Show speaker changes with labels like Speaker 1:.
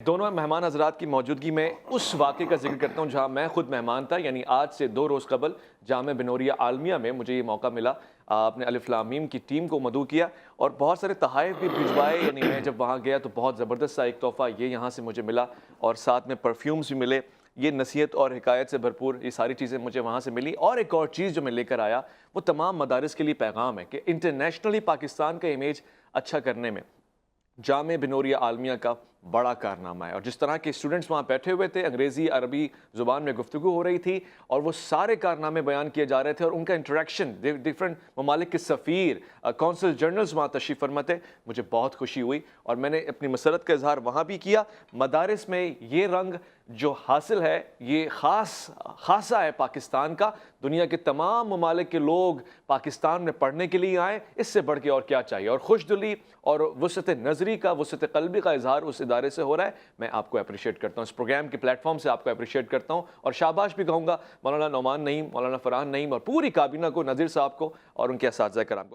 Speaker 1: दोनों मेहमान हजरात की मौजूदगी में उस वाक़े का जिक्र करता हूँ जहाँ मैं खुद मेहमान था, यानी आज से 2 रोज़ कबल जामे बिनोरिया आलमिया में मुझे ये मौका मिला। आपने अलिफ लाम मीम की टीम को मदऊ किया और बहुत सारे तोहफ़े भी भिजवाए। यानी मैं जब वहाँ गया तो बहुत ज़बरदस्त सा एक तोहफ़ा ये यहाँ से मुझे मिला और साथ में परफ्यूम्स भी मिले। ये नसीहत और हिकायत से भरपूर ये सारी चीज़ें मुझे वहाँ से मिली। और एक और चीज़ जो मैं लेकर आया वो तमाम मदारिस के लिए पैगाम है कि इंटरनेशनली पाकिस्तान का इमेज अच्छा करने में जामे बिनोरिया आलमिया का बड़ा कारनामा है। और जिस तरह के स्टूडेंट्स वहाँ बैठे हुए थे, अंग्रेज़ी अरबी ज़ुबान में गुफ्तगू हो रही थी और वो सारे कारनामे बयान किए जा रहे थे और उनका इंटरेक्शन डिफरेंट ममालिक के सफ़ीर कौंसल जनरल्स वहाँ तशरीफ़ फरमा थे। मुझे बहुत खुशी हुई और मैंने अपनी मसरत का इजहार वहाँ भी किया। मदारिस में ये रंग जो हासिल है ये खासा है पाकिस्तान का। दुनिया के तमाम ममालिक के लोग पाकिस्तान में पढ़ने के लिए आए, इससे बढ़ के और क्या चाहिए। और खुशदिली और वसअत नज़री का वसअत क़ल्बी का इजहार उस इदारे से हो रहा है। मैं आपको अप्रिशिएट करता हूँ, इस प्रोग्राम के प्लेटफॉर्म से आपको अप्रिशिएट करता हूँ और शाबाश भी कहूँगा मौलाना नौमान नईम, मौलाना फरहान नईम और पूरी काबीना को, नज़ीर साहब को और उनके असातिज़ा कराम को।